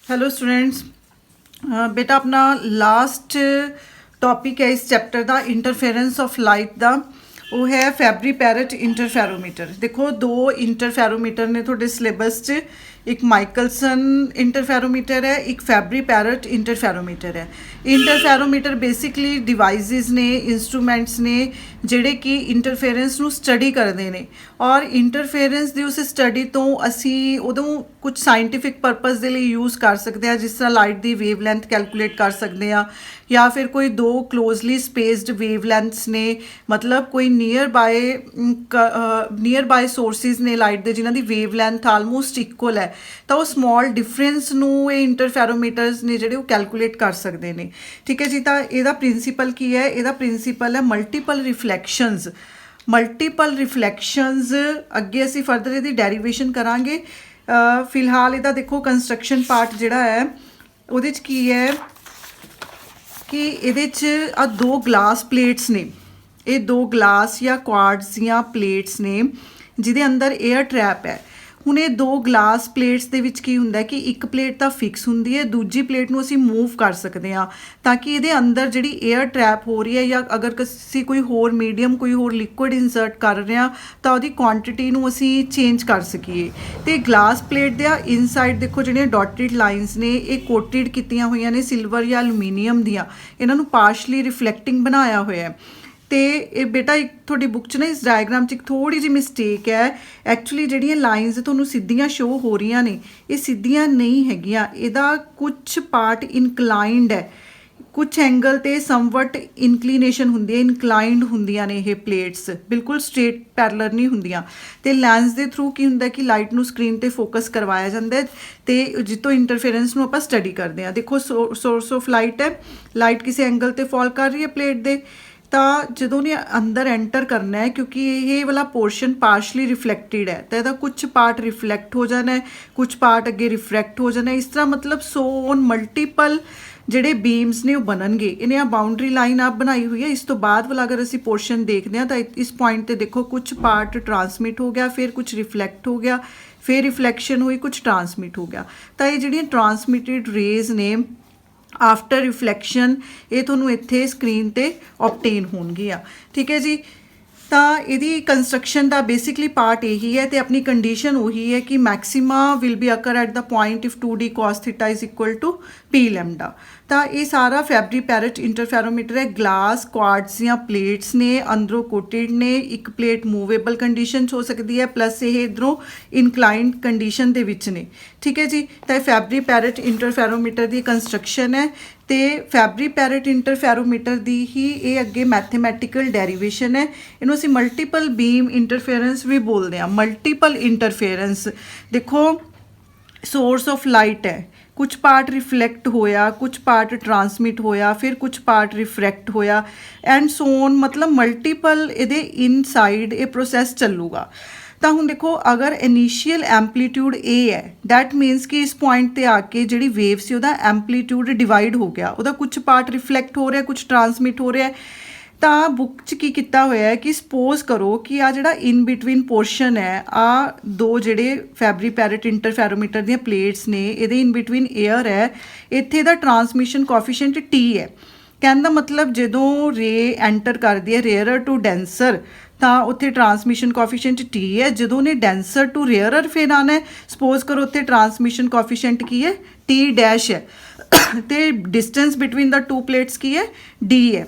Hello students. बेटा अपना last topic है इस चैप्टर का इंटरफेरेंस ऑफ लाइट का। वो है फैबरी पैरट इंटरफेरोमीटर। देखो दो इंटरफेरोमीटर ने थोड़े सिलेबस च, एक माइकलसन इंटरफेरोमीटर है, एक फैबरी पैरट इंटरफेरोमीटर है। इंटरफेरोमीटर बेसिकली डिवाइसिस ने, इंस्ट्रूमेंट्स ने ਜਿਹੜੇ ਕਿ ਇੰਟਰਫੇਰੈਂਸ ਨੂੰ ਸਟੱਡੀ ਕਰਦੇ ਨੇ ਔਰ ਇੰਟਰਫੇਰੈਂਸ ਦੀ ਉਸ ਸਟੱਡੀ ਤੋਂ ਅਸੀਂ ਉਦੋਂ ਕੁਝ ਸਾਇੰਟੀਫਿਕ ਪਰਪਸ ਦੇ ਲਈ ਯੂਜ਼ ਕਰ ਸਕਦੇ ਹਾਂ, ਜਿਸ ਤਰ੍ਹਾਂ ਲਾਈਟ ਦੀ ਵੇਵ ਲੈਂਥ ਕੈਲਕੂਲੇਟ ਕਰ ਸਕਦੇ ਹਾਂ ਜਾਂ ਫਿਰ ਕੋਈ ਦੋ ਕਲੋਜ਼ਲੀ ਸਪੇਸਡ ਵੇਵ ਲੈਂਥਸ ਨੇ, ਮਤਲਬ ਕੋਈ ਨੀਅਰ ਬਾਏ ਸੋਰਸਿਸ ਨੇ ਲਾਈਟ ਦੇ ਜਿਨ੍ਹਾਂ ਦੀ ਵੇਵ ਲੈਂਥ ਆਲਮੋਸਟ ਇਕੁਅਲ ਹੈ, ਤਾਂ ਉਹ ਸਮਾਲ ਡਿਫਰੈਂਸ ਨੂੰ ਇਹ ਇੰਟਰਫੇਰੋਮੀਟਰਸ ਨੇ ਜਿਹੜੇ ਉਹ ਕੈਲਕੂਲੇਟ ਕਰ ਸਕਦੇ ਨੇ। ਠੀਕ ਹੈ ਜੀ। ਤਾਂ ਇਹਦਾ ਪ੍ਰਿੰਸੀਪਲ ਕੀ ਹੈ? ਇਹਦਾ ਪ੍ਰਿੰਸੀਪਲ ਹੈ ਮਲਟੀਪਲ ਮਲਟੀਪਲ ਰਿਫਲੈਕਸ਼ਨਸ। ਅੱਗੇ ਅਸੀਂ ਫਰਦਰ ਇਹਦੀ ਡੈਰੀਵੇਸ਼ਨ ਕਰਾਂਗੇ। ਫਿਲਹਾਲ ਇਹਦਾ ਦੇਖੋ ਕੰਸਟਰਕਸ਼ਨ ਪਾਰਟ ਜਿਹੜਾ ਹੈ ਉਹਦੇ 'ਚ ਕੀ ਹੈ ਕਿ ਇਹਦੇ 'ਚ ਆ ਦੋ ਗਲਾਸ ਪਲੇਟਸ ਨੇ। ਇਹ ਦੋ ਗਲਾਸ ਜਾਂ ਕੁਆਰਟਜ਼ ਜਾਂ ਪਲੇਟਸ ਨੇ ਜਿਹਦੇ ਅੰਦਰ 에ਅਰ ਟਰੈਪ ਹੈ। ਹੁਣ ਇਹ ਦੋ ਗਲਾਸ ਪਲੇਟਸ ਦੇ ਵਿੱਚ ਕੀ ਹੁੰਦਾ ਕਿ ਇੱਕ ਪਲੇਟ ਤਾਂ ਫਿਕਸ ਹੁੰਦੀ ਹੈ, ਦੂਜੀ ਪਲੇਟ ਨੂੰ ਅਸੀਂ ਮੂਵ ਕਰ ਸਕਦੇ ਹਾਂ ਤਾਂ ਕਿ ਇਹਦੇ ਅੰਦਰ ਜਿਹੜੀ 에ਅਰ ਟਰੈਪ ਹੋ ਰਹੀ ਹੈ ਜਾਂ ਅਗਰ ਅਸੀਂ ਕੋਈ ਹੋਰ ਮੀਡੀਅਮ, ਕੋਈ ਹੋਰ ਲਿਕੁਇਡ ਇਨਸਰਟ ਕਰ ਰਹੇ ਹਾਂ ਤਾਂ ਉਹਦੀ ਕੁਆਂਟੀਟੀ ਨੂੰ ਅਸੀਂ ਚੇਂਜ ਕਰ ਸਕੀਏ। ਅਤੇ ਗਲਾਸ ਪਲੇਟ ਦੇ ਇਨਸਾਈਡ ਦੇਖੋ ਜਿਹੜੀਆਂ ਡੋਟਡ ਲਾਈਨਸ ਨੇ ਇਹ ਕੋਟਿਡ ਕੀਤੀਆਂ ਹੋਈਆਂ ਨੇ ਸਿਲਵਰ ਜਾਂ ਐਲੂਮੀਨੀਅਮ ਦੀਆਂ, ਇਹਨਾਂ ਨੂੰ ਪਾਰਸ਼ਲੀ ਰਿਫਲੈਕਟਿੰਗ ਬਣਾਇਆ ਹੋਇਆ ਹੈ। ਤੇ ਇਹ ਬੇਟਾ ਇੱਕ ਤੁਹਾਡੀ ਬੁੱਕ 'ਚ ਨਾ ਇਸ ਡਾਇਗਰਾਮ 'ਚ ਇੱਕ ਥੋੜ੍ਹੀ ਜਿਹੀ ਮਿਸਟੇਕ ਹੈ। ਐਕਚੁਅਲੀ ਜਿਹੜੀਆਂ ਲਾਈਨਸ ਤੁਹਾਨੂੰ ਸਿੱਧੀਆਂ ਸ਼ੋ ਹੋ ਰਹੀਆਂ ਨੇ ਇਹ ਸਿੱਧੀਆਂ ਨਹੀਂ ਹੈਗੀਆਂ, ਇਹਦਾ ਕੁਛ ਪਾਰਟ ਇਨਕਲਾਈਨਡ ਹੈ, ਕੁਛ ਐਂਗਲ 'ਤੇ ਸਮਵਟ ਇਨਕਲੀਨੇਸ਼ਨ ਹੁੰਦੀ ਹੈ, ਇਨਕਲਾਈਨਡ ਹੁੰਦੀਆਂ ਨੇ ਇਹ ਪਲੇਟਸ, ਬਿਲਕੁਲ ਸਟ੍ਰੇਟ ਪੈਰਲਰ ਨਹੀਂ ਹੁੰਦੀਆਂ। ਅਤੇ ਲੈਂਸ ਦੇ ਥਰੂ ਕੀ ਹੁੰਦਾ ਕਿ ਲਾਈਟ ਨੂੰ ਸਕਰੀਨ 'ਤੇ ਫੋਕਸ ਕਰਵਾਇਆ ਜਾਂਦਾ ਅਤੇ ਜਿੱਥੋਂ ਇੰਟਰਫੇਰੈਂਸ ਨੂੰ ਆਪਾਂ ਸਟੱਡੀ ਕਰਦੇ ਹਾਂ। ਦੇਖੋ ਸੋਰਸ ਆਫ ਲਾਈਟ ਹੈ, ਲਾਈਟ ਕਿਸੇ ਐਂਗਲ 'ਤੇ ਫਾਲ ਕਰ ਰਹੀ ਹੈ ਪਲੇਟ ਦੇ, ਤਾਂ ਜਦੋਂ ਨੇ ਅੰਦਰ ਐਂਟਰ ਕਰਨਾ ਹੈ ਕਿਉਂਕਿ ਇਹ ਵਾਲਾ ਪੋਰਸ਼ਨ ਪਾਰਸ਼ਲੀ ਰਿਫਲੈਕਟਿਡ ਹੈ ਤਾਂ ਇਹਦਾ ਕੁਛ ਪਾਰਟ ਰਿਫਲੈਕਟ ਹੋ ਜਾਣਾ ਹੈ, ਕੁਛ ਪਾਰਟ ਅੱਗੇ ਰਿਫਰੈਕਟ ਹੋ ਜਾਣਾ, ਇਸ ਤਰ੍ਹਾਂ ਮਤਲਬ ਸੋ ਮਲਟੀਪਲ ਜਿਹੜੇ ਬੀਮਸ ਨੇ ਉਹ ਬਣਨਗੇ। ਇਹਨੇ ਆ ਬਾਉਂਡਰੀ ਲਾਈਨ ਆਪ ਬਣਾਈ ਹੋਈ ਹੈ। ਇਸ ਤੋਂ ਬਾਅਦ ਵਾਲਾ ਅਗਰ ਅਸੀਂ ਪੋਰਸ਼ਨ ਦੇਖਦੇ ਹਾਂ ਤਾਂ ਇਸ ਪੁਆਇੰਟ 'ਤੇ ਦੇਖੋ ਕੁਛ ਪਾਰਟ ਟਰਾਂਸਮਿਟ ਹੋ ਗਿਆ, ਫਿਰ ਕੁਛ ਰਿਫਲੈਕਟ ਹੋ ਗਿਆ, ਫਿਰ ਰਿਫਲੈਕਸ਼ਨ ਹੋਈ, ਕੁਛ ਟਰਾਂਸਮਿਟ ਹੋ ਗਿਆ। ਤਾਂ ਇਹ ਜਿਹੜੀਆਂ ਟਰਾਂਸਮਿਟਿਡ ਰੇਜ਼ ਨੇ ਆਫਟਰ ਰਿਫਲੈਕਸ਼ਨ ਇਹ ਤੁਹਾਨੂੰ ਇੱਥੇ ਸਕਰੀਨ 'ਤੇ ਓਬਟੇਨ ਹੋਣਗੀਆਂ। ਠੀਕ ਹੈ ਜੀ। ਤਾਂ ਇਹਦੀ ਕੰਸਟਰਕਸ਼ਨ ਦਾ ਬੇਸਿਕਲੀ ਪਾਰਟ ਇਹੀ ਹੈ ਅਤੇ ਆਪਣੀ ਕੰਡੀਸ਼ਨ ਉਹੀ ਹੈ ਕਿ maxima will be occur at the point if 2d cos θ is equal to p lambda. ਤਾਂ ਇਹ ਸਾਰਾ ਫੈਬਰੀ ਪੈਰਟ ਇੰਟਰਫੇਰੋਮੀਟਰ ਹੈ। ਗਲਾਸ ਕੁਆਰਟਜ਼ ਜਾਂ ਪਲੇਟਸ ਨੇ, ਅੰਦਰੋਂ ਕੋਟਿਡ ਨੇ, ਇੱਕ ਪਲੇਟ ਮੂਵੇਬਲ ਕੰਡੀਸ਼ਨ 'ਚ ਹੋ ਸਕਦੀ ਹੈ, ਪਲੱਸ ਇਹ ਇੱਧਰੋਂ ਇਨਕਲਾਈਨਡ ਕੰਡੀਸ਼ਨ ਦੇ ਵਿੱਚ ਨੇ। ਠੀਕ ਹੈ ਜੀ। ਤਾਂ ਇਹ ਫੈਬਰੀ ਪੈਰਟ ਇੰਟਰਫੇਰੋਮੀਟਰ ਦੀ ਕੰਸਟਰਕਸ਼ਨ ਹੈ ਅਤੇ ਫੈਬਰੀ ਪੈਰਟ ਇੰਟਰਫੇਰੋਮੀਟਰ ਦੀ ਹੀ ਇਹ ਅੱਗੇ ਮੈਥੇਮੈਟੀਕਲ ਡੈਰੀਵੇਸ਼ਨ ਹੈ। ਇਹਨੂੰ ਅਸੀਂ ਮਲਟੀਪਲ ਬੀਮ ਇੰਟਰਫੇਰੈਂਸ ਵੀ ਬੋਲਦੇ ਹਾਂ। ਮਲਟੀਪਲ ਇੰਟਰਫੇਰੈਂਸ ਦੇਖੋ ਸੋਰਸ ਆਫ ਲਾਈਟ ਹੈ, ਕੁਛ ਪਾਰਟ ਰਿਫਲੈਕਟ ਹੋਇਆ, ਕੁਛ ਪਾਰਟ ਟਰਾਂਸਮਿਟ ਹੋਇਆ, ਫਿਰ ਕੁਛ ਪਾਰਟ ਰਿਫਰੈਕਟ ਹੋਇਆ ਐਂਡ ਸੋ ਔਨ, ਮਤਲਬ ਮਲਟੀਪਲ ਇਹਦੇ ਇਨਸਾਈਡ ਇਹ ਪ੍ਰੋਸੈਸ ਚੱਲੂਗਾ। ਤਾਂ ਹੁਣ ਦੇਖੋ ਅਗਰ ਇਨੀਸ਼ੀਅਲ ਐਂਪਲੀਟਿਊਡ A ਹੈ ਦੈਟ ਮੀਨਸ ਕਿ ਇਸ ਪੁਆਇੰਟ 'ਤੇ ਆ ਕੇ ਜਿਹੜੀ ਵੇਵ ਸੀ ਉਹਦਾ ਐਂਪਲੀਟਿਊਡ ਡਿਵਾਈਡ ਹੋ ਗਿਆ, ਉਹਦਾ ਕੁਛ ਪਾਰਟ ਰਿਫਲੈਕਟ ਹੋ ਰਿਹਾ, ਕੁਛ ਟਰਾਂਸਮਿਟ ਹੋ ਰਿਹਾ। ਤਾਂ ਬੁੱਕ 'ਚ ਕੀ ਕੀਤਾ ਹੋਇਆ ਹੈ ਕਿ ਸਪੋਜ਼ ਕਰੋ ਕਿ ਆ ਜਿਹੜਾ ਇਨ ਬਿਟਵੀਨ ਪੋਰਸ਼ਨ ਹੈ, ਆ ਦੋ ਜਿਹੜੇ ਫੈਬਰੀ ਪੈਰਟ ਇੰਟਰਫੇਰੋਮੀਟਰ ਦੀਆਂ ਪਲੇਟਸ ਨੇ ਇਹਦੇ ਇਨ ਬਿਟਵੀਨ 에ਅਰ ਹੈ, ਇੱਥੇ ਦਾ ਟਰਾਂਸਮਿਸ਼ਨ ਕੋਐਫੀਸ਼ੀਐਂਟ T ਹੈ। ਕਹਿਣ ਦਾ ਮਤਲਬ ਜਦੋਂ ਰੇ ਐਂਟਰ ਕਰਦੀ ਹੈ ਰੇਅਰਰ ਟੂ ਡੈਂਸਰ ਤਾਂ ਉੱਥੇ ਟਰਾਂਸਮਿਸ਼ਨ ਕੋਐਫੀਸ਼ੀਐਂਟ T ਹੈ। ਜਦੋਂ ਨੇ ਡੈਂਸਰ ਟੂ ਰੇਅਰਰ ਫਿਰ ਆਉਣਾ, ਸਪੋਜ਼ ਕਰੋ ਉੱਥੇ ਟਰਾਂਸਮਿਸ਼ਨ ਕੋਐਫੀਸ਼ੀਐਂਟ ਕੀ ਹੈ? T ਡੈਸ਼ ਹੈ ਅਤੇ distance between the two plates ਕੀ ਹੈ? D ਹੈ।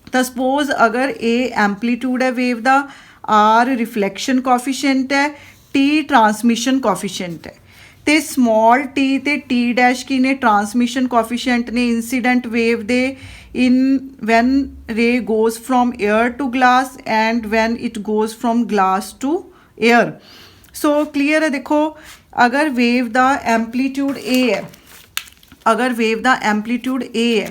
ਤਾਂ ਸਪੋਜ਼ ਅਗਰ ਇਹ ਐਂਪਲੀਟਿਊਡ ਹੈ ਵੇਵ ਦਾ, R ਰਿਫਲੈਕਸ਼ਨ ਕੋਐਫੀਸ਼ੀਐਂਟ ਹੈ, T ਟਰਾਂਸਮਿਸ਼ਨ ਕੋਐਫੀਸ਼ੀਐਂਟ ਹੈ ਅਤੇ ਸਮਾਲ t ਅਤੇ T ਡੈਸ਼ ਕੀ ਨੇ? ਟਰਾਂਸਮਿਸ਼ਨ ਕੋਐਫੀਸ਼ੀਐਂਟ ਨੇ ਇੰਸੀਡੈਂਟ ਵੇਵ ਦੇ in when ray goes from air to glass and when it goes from glass to air। so clear है। देखो अगर वेव ਦਾ एम्पलीट्यूड A है, अगर वेव ਦਾ एम्पलीट्यूड A है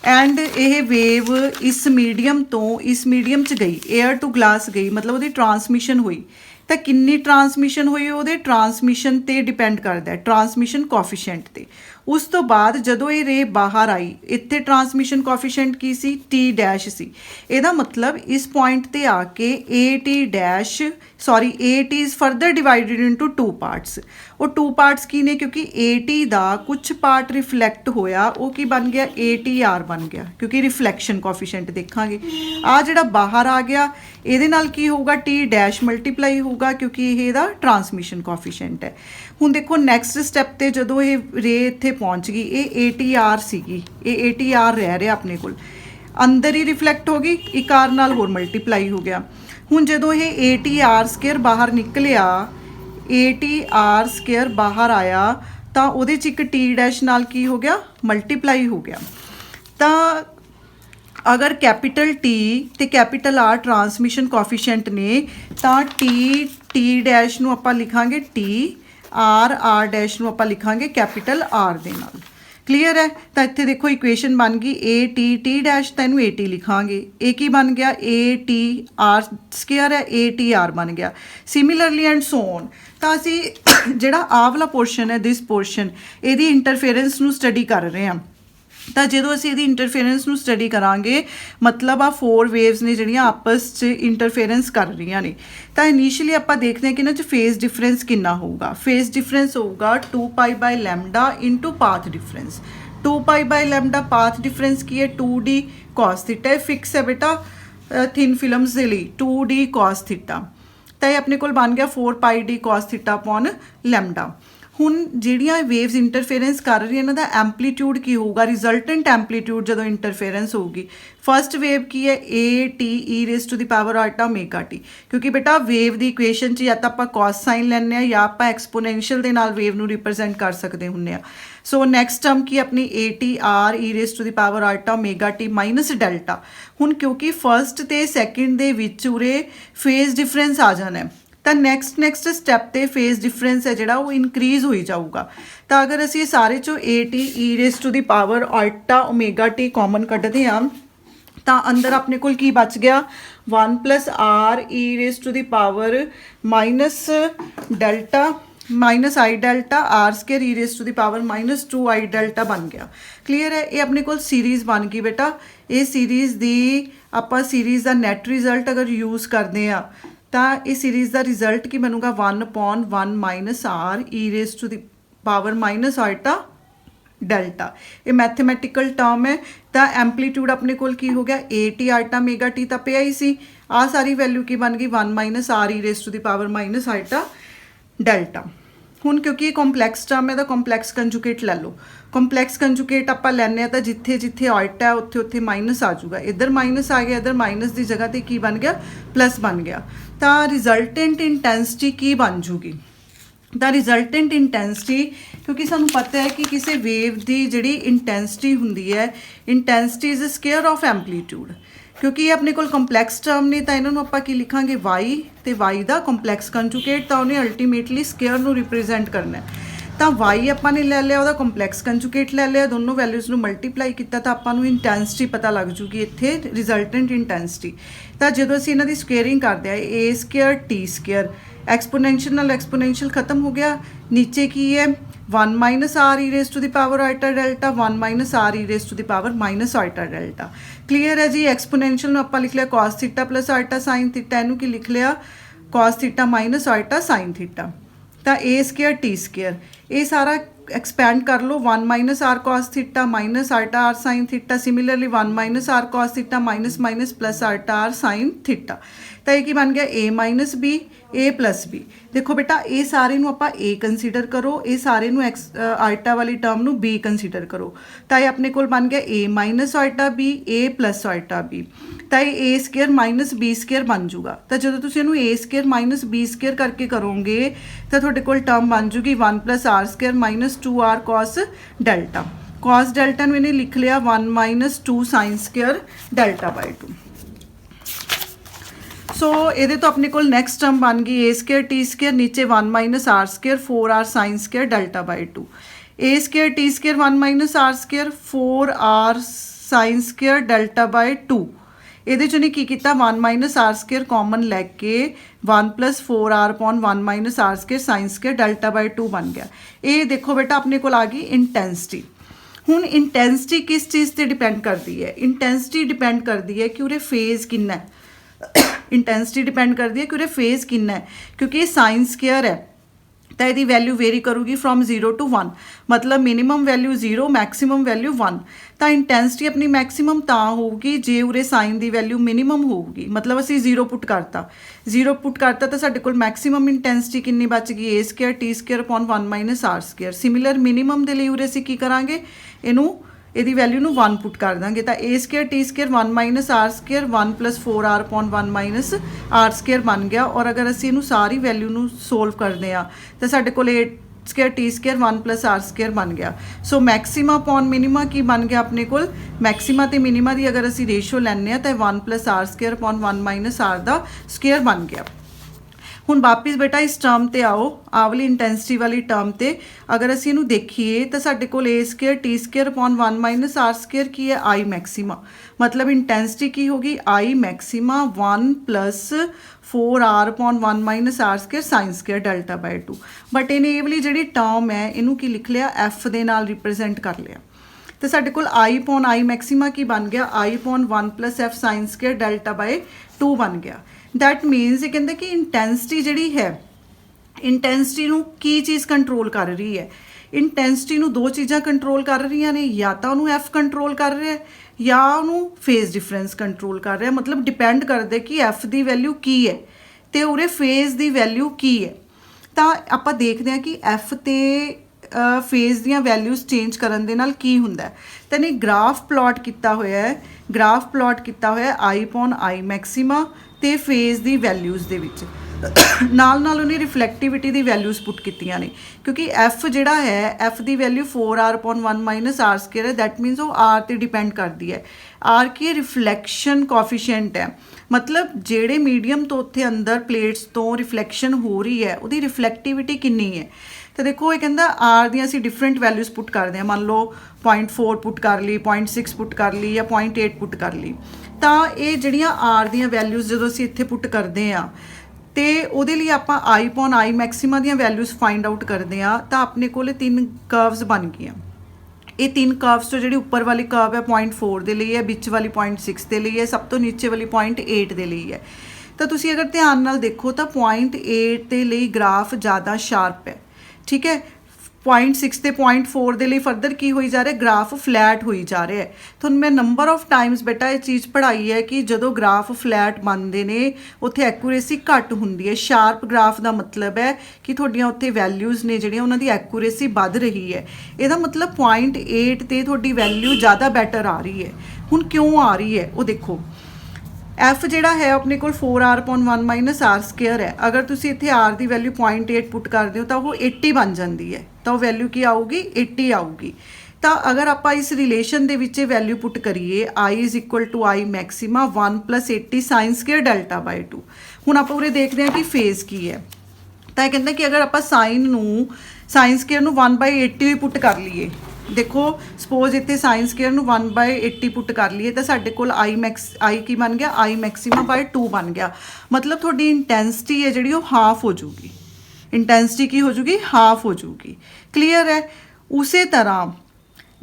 ਐਂਡ ਇਹ wave ਇਸ ਮੀਡੀਅਮ ਤੋਂ ਇਸ ਮੀਡੀਅਮ 'ਚ ਗਈ, 에ਅਰ ਟੂ ਗਲਾਸ ਗਈ, ਮਤਲਬ ਉਹਦੀ ਟਰਾਂਸਮਿਸ਼ਨ ਹੋਈ। ਤਾਂ ਕਿੰਨੀ ਟਰਾਂਸਮਿਸ਼ਨ ਹੋਈ ਉਹਦੇ ਟਰਾਂਸਮਿਸ਼ਨ 'ਤੇ ਡਿਪੈਂਡ ਕਰਦਾ ਹੈ, ਟਰਾਂਸਮਿਸ਼ਨ ਕੋਐਫੀਸ਼ੀਐਂਟ 'ਤੇ। ਉਸ ਤੋਂ ਬਾਅਦ ਜਦੋਂ ਇਹ ਰੇ ਬਾਹਰ ਆਈ ਇੱਥੇ ਟਰਾਂਸਮਿਸ਼ਨ ਕੋਐਫੀਸ਼ੀਐਂਟ ਕੀ ਸੀ? T ਡੈਸ਼ ਸੀ। ਇਹਦਾ ਮਤਲਬ ਇਸ ਪੁਆਇੰਟ 'ਤੇ ਆ ਕੇ AT dash sorry AT is further divided into 2 parts. वो 2 पार्ट्स की ने क्योंकि AT दा कुछ पार्ट रिफ्लैक्ट होया वो की बन गया ATR बन गया क्योंकि रिफ्लैक्शन कोफिशिएंट देखांगे। आ जिहड़ा बाहर आ गया ਇਹਦੇ ਨਾਲ ਕੀ ਹੋਊਗਾ T डैश मल्टीप्लाई होगा क्योंकि ਇਹਦਾ ट्रांसमिशन कोफिशिएंट है। ਹੁਣ देखो नैक्सट स्टैप ਤੇ ਜਦੋਂ ਇਹ ਰੇ ਇੱਥੇ ਪਹੁੰਚ ਗਈ ਇਹ ATR ਸੀਗੀ ਇਹ ATR ਰਹਿ ਰਿਹਾ ਆਪਣੇ ਕੋਲ अंदर ही रिफ्लैक्ट हो गई एक आर नाल होर मल्टीप्लाई हो गया। हुण जदों ये ATR स्केयर बाहर निकलिया ATR स्केयर बाहर आया तो उहदे च एक T डैश नाल की हो गया मल्टीप्लाई हो गया। तो अगर कैपिटल T ते कैपिटल R ट्रांसमिशन कोफिशिएंट ने तो T डैश नूं आपां लिखांगे T R डैश नूं आपां लिखांगे कैपिटल R दे नाल। क्लीयर है। तो इत्थे देखो इक्वेशन बन गई AT डैश तैनू AT लिखांगे ये की बन गया ATR स्केयर है ATR बन गया। Similarly and so on. तो असी जिहड़ा आ वाला पोर्शन है दिस पोर्शन इहदी इंटरफेरेंस नू स्टडी कर रहे हैं। तो जो असीं इहदी इंटरफेरेंस नू स्टडी करांगे मतलब आ 4 वेव्स ने जिहड़ियां आपस च इंटरफेरेंस कर रही ने। तो इनीशियली आपां देखते हैं कि इन्हां च फेज डिफरेंस कितना होगा। फेज डिफरेंस होगा 2π/λ into path difference. 2π/λ path difference की है 2d cos थीटा फिक्स है बेटा थिन फिल्म्स के लिए 2d cos थीटा। तो ये अपने कोल बन गया 4πd cos थीटा अपॉन λ। हुण जिहड़ियां वेव्स इंटरफेरेंस कर रही इन्हां दा एंपलीट्यूड की होगा रिजल्टेंट एंपलीट्यूड जदों इंटरफेरेंस होगी। फर्स्ट वेव की है ATe⁻⁴ क्योंकि बेटा वेव की इक्वेशन च या तो आप कॉस साइन लैने या आप एक्सपोनेंशियल दे नाल वेव नूं रिप्रजेंट कर सकते हुंदे आ। सो नैक्सट टर्म की अपनी ATre⁻⁴ माइनस डेल्टा। हुण क्योंकि फर्स्ट ते सैकेंड दे विच उरे फेज डिफरेंस आ जाना है तो नैक्सट स्टैप ते फेज डिफरेंस है जिहड़ा वो इनक्रीज़ होई जाऊगा। तो अगर असीं सारे चो ATe⁻⁴ कॉमन कड्ढदे हां तो अंदर अपने कोल की बच गया 1 + Re⁻⁻ minus delta minus i delta R square e⁻⁻2i delta बन गया। क्लीयर है। ये अपने कोल सीरीज़ बन गई बेटा। ये सीरीज़ दी आपां सीरीज़ का नैट रिजल्ट अगर यूज़ करते हैं तो ये सीरीज़ का रिजल्ट की बनूगा 1/1 माइनस R e⁻⁻⁻ डेल्टा। ये मैथेमैटिकल टर्म है। तो एंपलीट्यूड अपने कोल की हो गया AT⁻⁻t तो पे आई सी आ सारी वैल्यू की बन गई 1 - R e⁻⁻⁻ डेल्टा। हुण क्योंकि ये कॉम्पलैक्स टर्म है तो कॉम्पलैक्स कंजुगेट ले लो। कॉम्पलैक्स कंजुगेट आप लैने तो जिथे जिथे ऑल्ट है उत्थे उत्थे माइनस आ जाऊगा। इधर माइनस आ गया इधर माइनस की जगह पर की बन गया प्लस बन गया। तो रिजल्टेंट इंटेंसिटी की बन जूगी। तो रिजल्टेंट इंटेंसिटी क्योंकि सानू पता है कि किसी वेव की जिहड़ी इंटेंसिटी हुंदी है इंटेंसिटी इज़ स्केयर ऑफ एंपलीट्यूड। क्योंकि ये अपने कोल कॉम्पलैक्स टर्म ने तो इन्होंने आपां की लिखांगे y तो y का कॉम्पलैक्स कंजुगेट तो उन्हें अल्टीमेटली स्केयर नू रिप्रजेंट करना है। तो y आपां ने ले लिया वह कॉम्पलैक्स कंजुगेट ले लिया दोनों वैल्यूज़ नू मल्टीप्लाई किया तो आपां नू इंटेंसिटी पता लग जूगी इत्थे रिजल्टेंट इंटेंसिटी। तो जो असीं इन्हां दी स्केयरिंग करते हैं A² T² एक्सपोनेंशियल नाल एक्सपोनेंशियल खत्म हो गया। नीचे की है 1 - R e⁻⁴ delta 1 - R e⁻⁻ delta. Clear है जी। एक्सपोनेंशियल आप लिख लिया cos theta + ultra sine theta इनू की लिख लिया cos theta - ultra sine theta. तो A² T² ये सारा एक्सपैंड कर लो 1 - R cos theta - ultra R sine theta. Similarly 1 - R cos theta minus plus ultra R sine theta. तो ये बन गया A - B A + B। देखो बेटा ये सारे नू आपां A कंसीडर करो ये सारे नू आल्टा वाली टर्म नू B कंसीडर करो। तो ये अपने कोल बन गया A - ultra B A + ultra B। तो ये A² - B² बन जूगा। तो जो तुसीं इहनूं A² - B² करके करोगे तो तुहाडे कोल टर्म बन जूगी 1 + R² - 2R cos delta. cos delta नूं इहने लिख लिया 1 - 2 sin² डेल्टा/2। सो ये तो अपने को नैक्सट टर्म बन गई A² T² नीचे 1 - R² 4R sin² डेल्टा/2। A² T² 1 - R² 4R sin² डेल्टा/2। ये नहीं की किया 1 - R² कॉमन लैके 1 + 4R / 1 - R² sin² डेल्टा/2 बन गया। ये देखो बेटा अपने को आ गई इंटेंसिटी। हुण इंटेंसिटी किस चीज़ से डिपेंड करती है। इंटेंसिटी डिपेंड करती है कि उरे फेज कितना है इंटेंसिटी डिपेंड करती है कि उरे फेज़ कितना है, क्योंकि ये साइन स्केयर है तो यदी वैल्यू वेरी करूगी फ्रॉम 0 to 1, मतलब मिनिमम वैल्यू 0 मैक्सीमम वैल्यू 1। तो इंटेंसिटी अपनी मैक्सीमम तो होगी जे उरे साइन की वैल्यू मिनिमम होगी, मतलब असी 0 पुट करता तो साडे कोल मैक्सीमम इंटेंसिटी कितनी बच गई A square T square upon 1 minus R square. Similar minimum के लिए उरे असी की करांगे, इनू ਇਹਦੀ वैल्यू ਨੂੰ 1 पुट कर देंगे तो A square T square 1 minus R square 1 + 4r upon 1 minus R square बन गया। और अगर असी इनू सारी वैल्यू ਨੂੰ सोल्व करते हैं तो साडे कोल A square T square 1 + R square बन गया। सो मैक्सीमा अपॉन मिनीमा की बन गया अपने कोल, मैक्सीमा तो मिनीमा की अगर असी रेशो लैने तो 1 + R square upon 1 minus R का स्केयर बन गया। ਹੁਣ वापस बेटा इस टर्म ते आओ, आ वाली इंटेंसिटी वाली टर्म ते अगर असी इनू देखिए तो साडे कोल A square T square upon 1 minus R square की है आई मैक्सीमा, मतलब इंटेंसिटी की होगी I maxima 1 + 4r upon 1 minus R square sine square delta by 2। But इन्हें ये वाली जी टर्म है इनू की लिख लिया एफ दे नाल रिप्रजेंट कर लिया, तो साडे कोल आई अपॉन आई मैक्सीमा की बन गया I upon 1 + f sine square delta by 2 बन गया। दैट मीनस ये कहते कि इंटेंसिटी जी है, इंटेंसिटी नू की चीज़ कंट्रोल कर रही है, इंटेंसिटी नू दो चीज़ां कंट्रोल कर रही ने, या तो उन्होंने एफ कंट्रोल कर रहा है या उन्होंने फेज़ डिफरेंस कंट्रोल कर रहा है, मतलब डिपेंड करते कि एफ की वैल्यू की है तो उरे फेज़ की वैल्यू की है। तो आप देखते हैं कि एफ तो फेज़ दियां वैल्यूज़ चेंज करन दे नाल की हुंदा है। तो इन्हें ग्राफ प्लॉट किया होया है, ग्राफ प्लॉट किया होया आई अपॉन आई मैक्सीमा तो फेज़ की वैल्यूज़ दे विच नाल उन्हें रिफ्लैक्टिविटी की वैल्यूज़ पुट कीतियां ने, क्योंकि एफ जिहड़ा है एफ की value 4r upon 1 minus R square है, दैट मीनस वो आर ते डिपेंड करती है। आर की रिफ्लैक्शन कॉफिशिएंट है, मतलब जेड़े मीडियम तो उत्थे अंदर प्लेट्स तो रिफ्लैक्शन हो रही है उसकी रिफ्लैक्टिविटी कितनी है। तो देखो ये कहता आर दी असी डिफरेंट वैल्यूज़ पुट करते हैं, मान लो 0.4 पुट कर ली, 0.6 पुट कर ली या 0.8 पुट कर ली। तो ये जड़ियाँ आर दी वैल्यूज़ जो असी इत्थे पुट करते हैं तो वो लिए आप आई अपॉन आई मैक्सीमा दी वैल्यूज़ फाइंड आउट करते हैं, तो अपने को 3 कर्वस बन गई। ये 3 कर्वस तो जी उपर वाली कर्व है 0.4 के लिए है, बिच वाली 0.6 के लिए है, सब तो नीचे वाली 0.8 के लिए है। तो तुसी अगर ध्यान नाल देखो तो 0.8 के लिए ग्राफ ज़्यादा शार्प है, ठीक है। 0.6 ਤੇ 0.4 ਦੇ ਲਈ फर्दर की होई जा रहा है, ग्राफ फ्लैट होई जा रहा है। तो मैं नंबर ऑफ टाइम्स बेटा ये चीज़ पढ़ाई है कि जो ग्राफ फ्लैट बनते हैं उत्थे एक्यूरेसी घट होंदी है। शार्प ग्राफ का मतलब है कि थोड़ियां उत्थे वैल्यूज़ ने जिहड़ियां उन्हां दी एक्यूरेसी बढ़ रही है। ਇਹਦਾ मतलब 0.8 ਤੇ थोड़ी वैल्यू ज़्यादा बैटर आ रही है। हुण क्यों आ रही है वो देखो, एफ जिहड़ा है अपने को 4r upon 1 minus R square है, अगर तुसी इत्थे आर की वैल्यू 0.8 पुट कर दो तो वो 80 बन जाती है, तो वैल्यू की आऊगी 80 आऊगी। तो अगर आप इस रिलेशन दे विच वैल्यू पुट करिए I is equal to I maxima 1 + 80 sine square delta by 2। हुण आप उरे देखते हैं कि फेज़ की है, तो यह कहते हैं कि अगर आप साइन स्केयर 1/80 भी पुट कर लीए, देखो सपोज इतने साइन स्केयर 1/80 पुट कर लीए तो साढ़े कोल आई की बन गया आई मैक्सीमा बाय 2 बन गया, मतलब थोड़ी इंटेंसिटी है जी हाफ हो जूगी, इंटेंसिटी की हो जूगी हाफ हो जूगी। क्लीयर है। उस तरह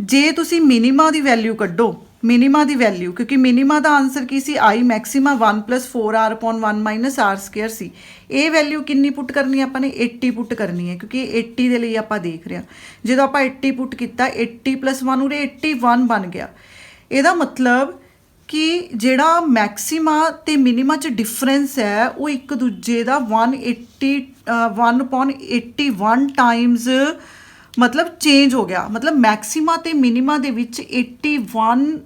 जे तुसी मिनीमा की वैल्यू कड्डो, मिनीमा की वैल्यू, क्योंकि मिनीमा का आंसर की सी I maxima 1 + 4r upon 1 minus R square सी। ये वैल्यू कितनी पुट करनी है आपने 80 पुट करनी है, क्योंकि 80 के लिए आप देख रहे हैं। जो आप 80 पुट किया 80 + 1 उरे 81 बन गया। ਇਹਦਾ मतलब कि ਜਿਹੜਾ मैक्सीमा ਤੇ मिनीमा च डिफरेंस है वो एक दूजे का 1/81 टाइम्स मतलब चेंज हो गया, मतलब मैक्सीमा ते मिनीमा दे विच 81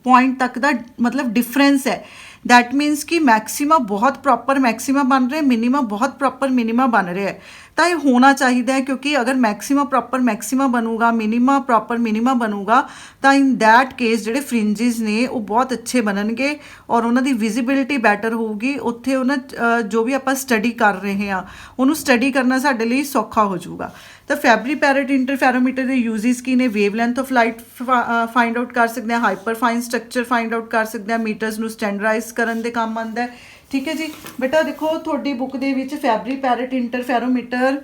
पॉइंट तक का मतलब डिफरेंस है। दैट मीनस कि मैक्सीमा बहुत प्रॉपर मैक्सीमा बन रहा है, मिनीमा बहुत प्रॉपर मिनीमा बन रहा है। तो ये होना चाहिए, क्योंकि अगर मैक्सीमा प्रॉपर मैक्सीमा बनूगा, मिनीमा प्रॉपर मिनीमा बनूगा, तो इन दैट केस जोड़े फ्रिंजिज ने वो बहुत अच्छे बननगे और उन्होंने विजिबिलिटी बैटर होगी। उत्थे उन्हें जो भी आप स्टडी कर रहे हैं उन्होंने स्टडी करना साडे लई सौखा हो जाऊगा। तो फैबरी पैरेट इंटरफेरोमीटर के यूजेस की ने, wavelength of light find out कर सकते हैं, hyper fine structure find out कर सकते हैं, मीटर्स नू स्टैंडर्डाइज करने के काम आता है। ठीक है जी बेटा, देखो थोड़ी बुक दे विच फैबरी पैरेट इंटरफेरोमीटर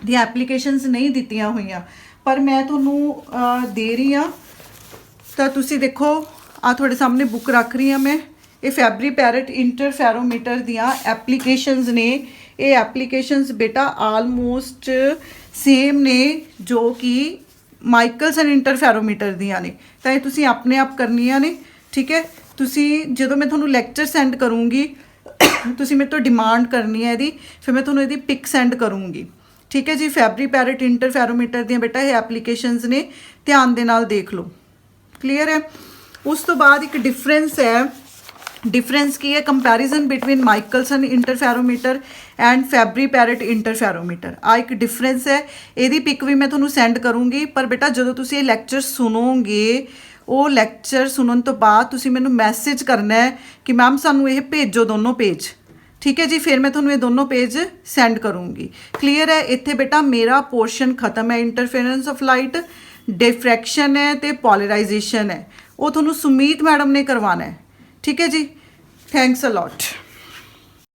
दी एप्लीकेशनस नहीं दित्तियां हुई, पर मैं तुहानूं दे रही हाँ। तो तुसी देखो आ थोड़े सामने बुक रख रही हाँ मैं, ਇਹ ਫੈਬਰੀ ਪੈਰਟ ਇੰਟਰਫੈਰੋਮੀਟਰ ਦੀਆਂ ਐਪਲੀਕੇਸ਼ਨਸ ਨੇ। ਇਹ ਐਪਲੀਕੇਸ਼ਨਸ ਬੇਟਾ ਆਲਮੋਸਟ ਸੇਮ ਨੇ ਜੋ ਕਿ ਮਾਈਕਲਸਨ ਇੰਟਰਫੈਰੋਮੀਟਰ ਦੀਆਂ ਨੇ, ਤਾਂ ਇਹ ਤੁਸੀਂ ਆਪਣੇ ਆਪ ਕਰਨੀਆਂ ਨੇ, ਠੀਕ ਹੈ। ਤੁਸੀਂ ਜਦੋਂ ਮੈਂ ਤੁਹਾਨੂੰ ਲੈਕਚਰ ਸੈਂਡ ਕਰੂੰਗੀ ਤੁਸੀਂ ਮੇਰੇ ਤੋਂ ਡਿਮਾਂਡ ਕਰਨੀ ਹੈ ਇਹਦੀ, ਫਿਰ ਮੈਂ ਤੁਹਾਨੂੰ ਇਹਦੀ ਪਿਕ ਸੈਂਡ ਕਰੂੰਗੀ, ਠੀਕ ਹੈ ਜੀ। ਫੈਬਰੀ ਪੈਰਟ ਇੰਟਰਫੈਰੋਮੀਟਰ ਦੀਆਂ ਬੇਟਾ ਇਹ ਐਪਲੀਕੇਸ਼ਨਸ ਨੇ, ਧਿਆਨ ਦੇ ਨਾਲ ਦੇਖ ਲਓ, ਕਲੀਅਰ ਹੈ। ਉਸ ਤੋਂ ਬਾਅਦ ਇੱਕ ਡਿਫਰੈਂਸ ਹੈ, डिफरेंस की है comparison between Michelson interferometer and Fabry Perot interferometer. आ एक डिफरेंस है, ਇਹਦੀ ਪਿਕ ਵੀ ਮੈਂ ਤੁਹਾਨੂੰ ਸੈਂਡ ਕਰੂੰਗੀ। ਪਰ ਬੇਟਾ ਜਦੋਂ ਤੁਸੀਂ ਇਹ ਲੈਕਚਰ ਸੁਣੋਗੇ, ਉਹ ਲੈਕਚਰ ਸੁਣਨ ਤੋਂ ਬਾਅਦ ਤੁਸੀਂ ਮੈਨੂੰ ਮੈਸੇਜ ਕਰਨਾ ਹੈ ਕਿ ਮੈਮ ਸਾਨੂੰ ਇਹ ਭੇਜੋ ਦੋਨੋਂ ਪੇਜ, ਠੀਕ ਹੈ ਜੀ। ਫਿਰ ਮੈਂ ਤੁਹਾਨੂੰ ਇਹ ਦੋਨੋਂ ਪੇਜ ਸੈਂਡ ਕਰੂੰਗੀ, ਕਲੀਅਰ ਹੈ। ਇੱਥੇ ਬੇਟਾ ਮੇਰਾ ਪੋਰਸ਼ਨ ਖਤਮ ਹੈ, ਇੰਟਰਫੇरेंस ਆਫ ਲਾਈਟ, डिफ्रैक्शन है तो पॉलराइजेशन है, वो ਤੁਹਾਨੂੰ ਸੁਮੀਤ मैडम ने करवाना है, ठीक है जी। Thanks a lot.